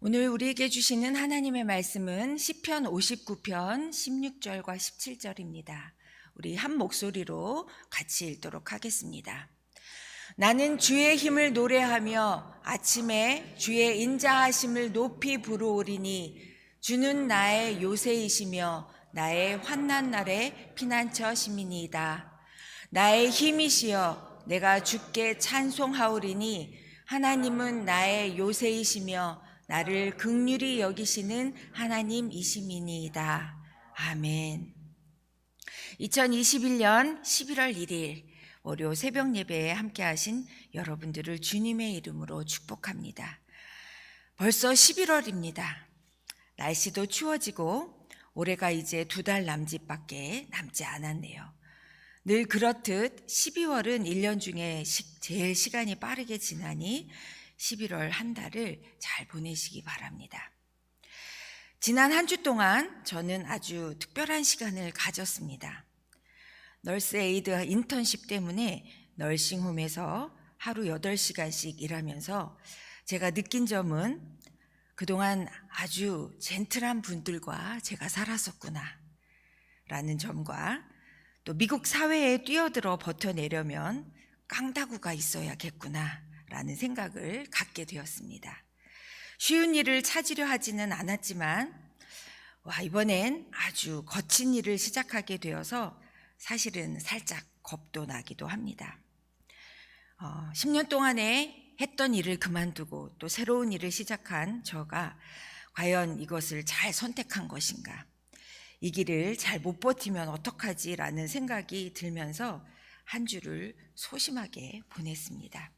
오늘 우리에게 주시는 하나님의 말씀은 시편 59편 16절과 17절입니다. 우리 한 목소리로 같이 읽도록 하겠습니다. 나는 주의 힘을 노래하며 아침에 주의 인자하심을 높이 부르오리니 주는 나의 요새이시며 나의 환난 날의 피난처심이니이다. 나의 힘이시여 내가 주께 찬송하오리니 하나님은 나의 요새이시며 나를 긍휼히 여기시는 하나님이심이니이다. 아멘. 2021년 11월 1일 월요 새벽 예배에 함께 하신 여러분들을 주님의 이름으로 축복합니다. 벌써 11월입니다. 날씨도 추워지고 올해가 이제 2달 남짓밖에 남지 않았네요. 늘 그렇듯 12월은 1년 중에 제일 시간이 빠르게 지나니 11월 한 달을 잘 보내시기 바랍니다. 지난 한 주 동안 저는 아주 특별한 시간을 가졌습니다. 널스 에이드 인턴십 때문에 널싱홈에서 하루 8시간씩 일하면서 제가 느낀 점은 그동안 아주 젠틀한 분들과 제가 살았었구나 라는 점과 또 미국 사회에 뛰어들어 버텨내려면 깡다구가 있어야겠구나 라는 생각을 갖게 되었습니다. 쉬운 일을 찾으려 하지는 않았지만 이번엔 아주 거친 일을 시작하게 되어서 사실은 살짝 겁도 나기도 합니다. 10년 동안에 했던 일을 그만두고 또 새로운 일을 시작한 저가 과연 이것을 잘 선택한 것인가, 이 길을 잘 못 버티면 어떡하지 라는 생각이 들면서 한 주를 소심하게 보냈습니다.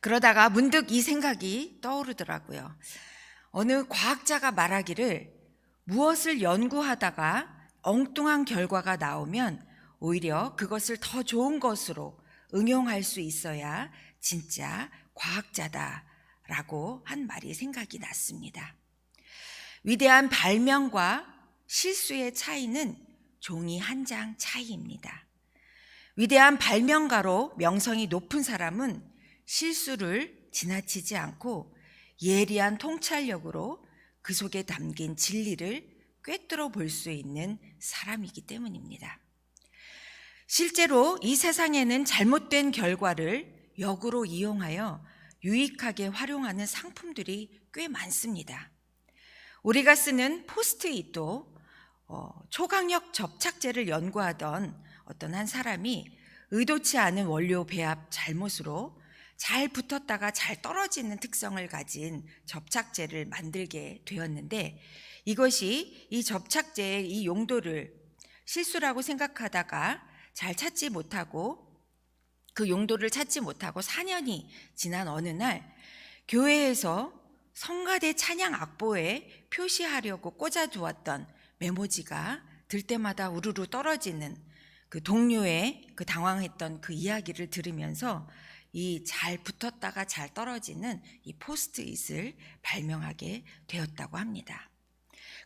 그러다가 문득 이 생각이 떠오르더라고요. 어느 과학자가 말하기를 무엇을 연구하다가 엉뚱한 결과가 나오면 오히려 그것을 더 좋은 것으로 응용할 수 있어야 진짜 과학자다라고 한 말이 생각이 났습니다. 위대한 발명과 실수의 차이는 종이 한 장 차이입니다. 위대한 발명가로 명성이 높은 사람은 실수를 지나치지 않고 예리한 통찰력으로 그 속에 담긴 진리를 꿰뚫어 볼 수 있는 사람이기 때문입니다. 실제로 이 세상에는 잘못된 결과를 역으로 이용하여 유익하게 활용하는 상품들이 꽤 많습니다. 우리가 쓰는 포스트잇도 초강력 접착제를 연구하던 어떤 한 사람이 의도치 않은 원료 배합 잘못으로 잘 붙었다가 잘 떨어지는 특성을 가진 접착제를 만들게 되었는데, 이것이 이 접착제의 이 용도를 실수라고 생각하다가 잘 찾지 못하고 그 용도를 찾지 못하고 4년이 지난 어느 날 교회에서 성가대 찬양 악보에 표시하려고 꽂아두었던 메모지가 들 때마다 우르르 떨어지는 그 동료의 그 당황했던 그 이야기를 들으면서 이 잘 붙었다가 잘 떨어지는 이 포스트잇을 발명하게 되었다고 합니다.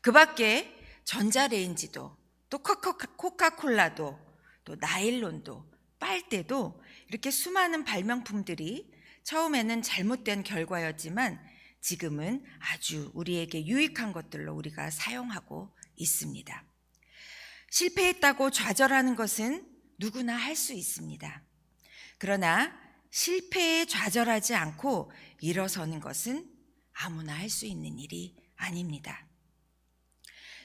그 밖에 전자레인지도 또 코카콜라도 또 나일론도 빨대도 이렇게 수많은 발명품들이 처음에는 잘못된 결과였지만 지금은 아주 우리에게 유익한 것들로 우리가 사용하고 있습니다. 실패했다고 좌절하는 것은 누구나 할 수 있습니다. 그러나 실패에 좌절하지 않고 일어서는 것은 아무나 할 수 있는 일이 아닙니다.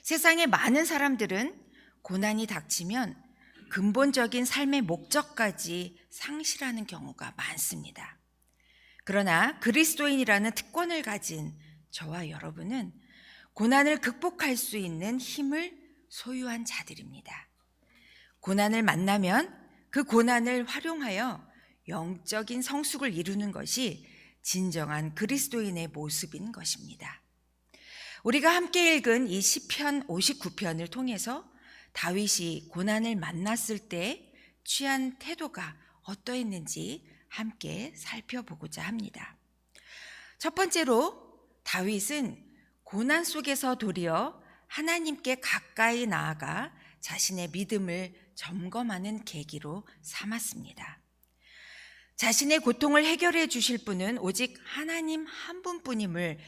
세상의 많은 사람들은 고난이 닥치면 근본적인 삶의 목적까지 상실하는 경우가 많습니다. 그러나 그리스도인이라는 특권을 가진 저와 여러분은 고난을 극복할 수 있는 힘을 소유한 자들입니다. 고난을 만나면 그 고난을 활용하여 영적인 성숙을 이루는 것이 진정한 그리스도인의 모습인 것입니다. 우리가 함께 읽은 이 시편 59편을 통해서 다윗이 고난을 만났을 때 취한 태도가 어떠했는지 함께 살펴보고자 합니다. 첫 번째로 다윗은 고난 속에서 도리어 하나님께 가까이 나아가 자신의 믿음을 점검하는 계기로 삼았습니다. 자신의 고통을 해결해 주실 분은 오직 하나님 한 분뿐임을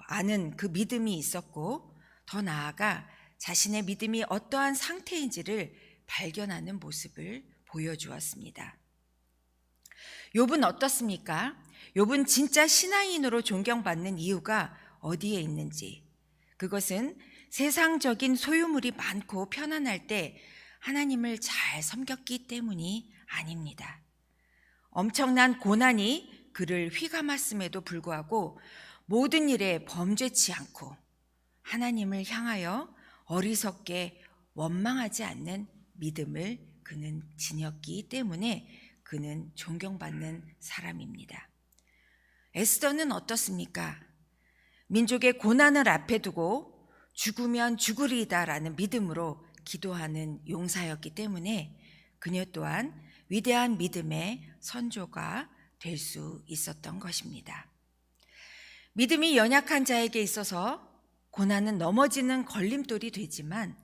아는 그 믿음이 있었고, 더 나아가 자신의 믿음이 어떠한 상태인지를 발견하는 모습을 보여주었습니다. 욥은 어떻습니까? 욥은 진짜 신앙인으로 존경받는 이유가 어디에 있는지, 그것은 세상적인 소유물이 많고 편안할 때 하나님을 잘 섬겼기 때문이 아닙니다. 엄청난 고난이 그를 휘감았음에도 불구하고 모든 일에 범죄치 않고 하나님을 향하여 어리석게 원망하지 않는 믿음을 그는 지녔기 때문에 그는 존경받는 사람입니다. 에스더는 어떻습니까? 민족의 고난을 앞에 두고 죽으면 죽으리이다라는 믿음으로 기도하는 용사였기 때문에 그녀 또한 위대한 믿음의 선조가 될 수 있었던 것입니다. 믿음이 연약한 자에게 있어서 고난은 넘어지는 걸림돌이 되지만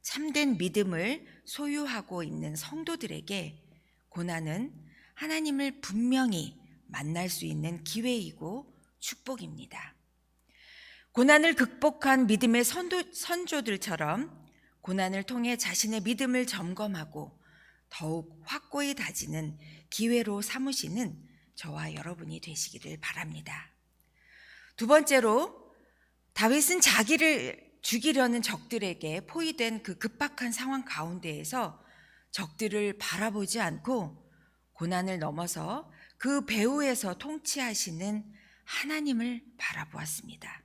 참된 믿음을 소유하고 있는 성도들에게 고난은 하나님을 분명히 만날 수 있는 기회이고 축복입니다. 고난을 극복한 믿음의 선조들처럼 고난을 통해 자신의 믿음을 점검하고 더욱 확고히 다지는 기회로 삼으시는 저와 여러분이 되시기를 바랍니다. 두 번째로, 다윗은 자기를 죽이려는 적들에게 포위된 그 급박한 상황 가운데에서 적들을 바라보지 않고 고난을 넘어서 그 배후에서 통치하시는 하나님을 바라보았습니다.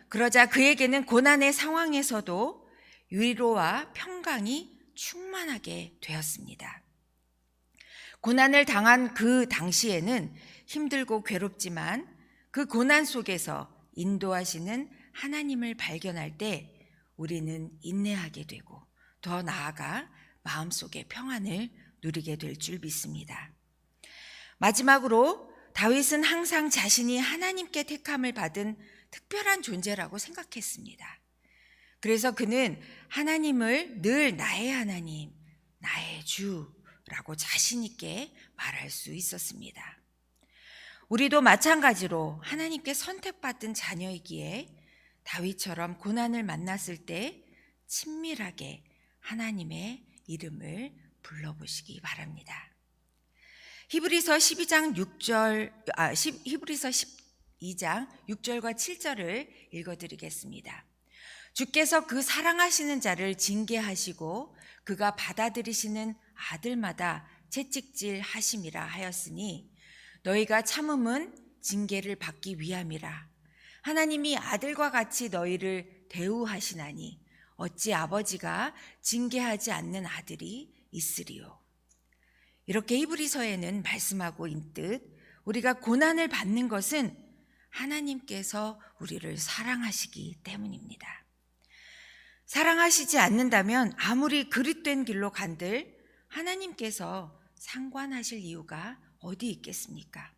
그러자 그에게는 고난의 상황에서도 위로와 평강이 충만하게 되었습니다. 고난을 당한 그 당시에는 힘들고 괴롭지만 그 고난 속에서 인도하시는 하나님을 발견할 때 우리는 인내하게 되고 더 나아가 마음속의 평안을 누리게 될 줄 믿습니다. 마지막으로 다윗은 항상 자신이 하나님께 택함을 받은 특별한 존재라고 생각했습니다. 그래서 그는 하나님을 늘 나의 하나님, 나의 주라고 자신 있게 말할 수 있었습니다. 우리도 마찬가지로 하나님께 선택받은 자녀이기에 다윗처럼 고난을 만났을 때 친밀하게 하나님의 이름을 불러보시기 바랍니다. 히브리서 12장 6절과 7절을 읽어드리겠습니다. 주께서 그 사랑하시는 자를 징계하시고 그가 받아들이시는 아들마다 채찍질 하심이라 하였으니 너희가 참음은 징계를 받기 위함이라. 하나님이 아들과 같이 너희를 대우하시나니 어찌 아버지가 징계하지 않는 아들이 있으리요. 이렇게 히브리서에는 말씀하고 있듯 우리가 고난을 받는 것은 하나님께서 우리를 사랑하시기 때문입니다. 사랑하시지 않는다면 아무리 그릇된 길로 간들 하나님께서 상관하실 이유가 어디 있겠습니까?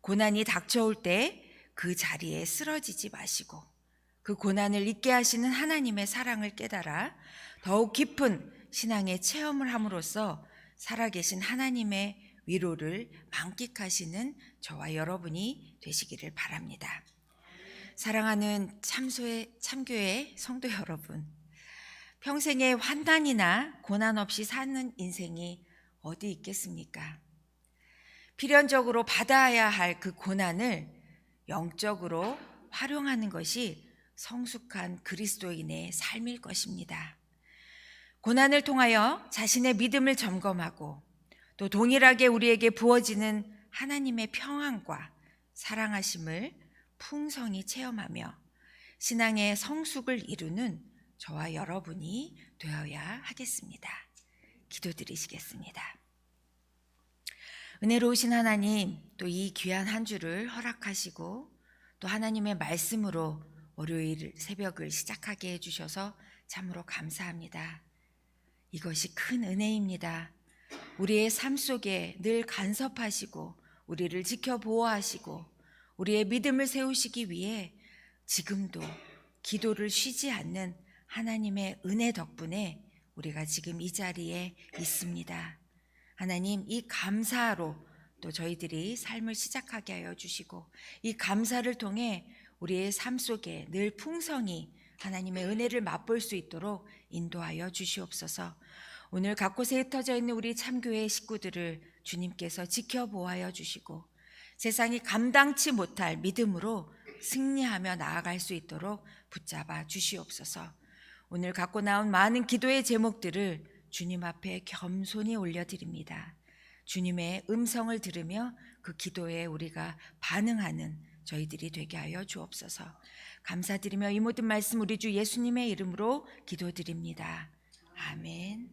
고난이 닥쳐올 때 그 자리에 쓰러지지 마시고 그 고난을 잊게 하시는 하나님의 사랑을 깨달아 더욱 깊은 신앙의 체험을 함으로써 살아계신 하나님의 위로를 만끽하시는 저와 여러분이 되시기를 바랍니다. 사랑하는 참교회 성도 여러분, 평생의 환난이나 고난 없이 사는 인생이 어디 있겠습니까? 필연적으로 받아야 할 그 고난을 영적으로 활용하는 것이 성숙한 그리스도인의 삶일 것입니다. 고난을 통하여 자신의 믿음을 점검하고 또 동일하게 우리에게 부어지는 하나님의 평안과 사랑하심을 풍성히 체험하며 신앙의 성숙을 이루는 저와 여러분이 되어야 하겠습니다. 기도드리시겠습니다. 은혜로우신 하나님, 또 이 귀한 한 주를 허락하시고 또 하나님의 말씀으로 월요일 새벽을 시작하게 해주셔서 참으로 감사합니다. 이것이 큰 은혜입니다. 우리의 삶 속에 늘 간섭하시고 우리를 지켜 보호하시고 우리의 믿음을 세우시기 위해 지금도 기도를 쉬지 않는 하나님의 은혜 덕분에 우리가 지금 이 자리에 있습니다. 하나님, 이 감사로 또 저희들이 삶을 시작하게 하여 주시고 이 감사를 통해 우리의 삶 속에 늘 풍성히 하나님의 은혜를 맛볼 수 있도록 인도하여 주시옵소서. 오늘 각곳에 흩어져 있는 우리 참교회 식구들을 주님께서 지켜보아여 주시고 세상이 감당치 못할 믿음으로 승리하며 나아갈 수 있도록 붙잡아 주시옵소서. 오늘 갖고 나온 많은 기도의 제목들을 주님 앞에 겸손히 올려드립니다. 주님의 음성을 들으며 그 기도에 우리가 반응하는 저희들이 되게 하여 주옵소서. 감사드리며 이 모든 말씀 우리 주 예수님의 이름으로 기도드립니다. 아멘.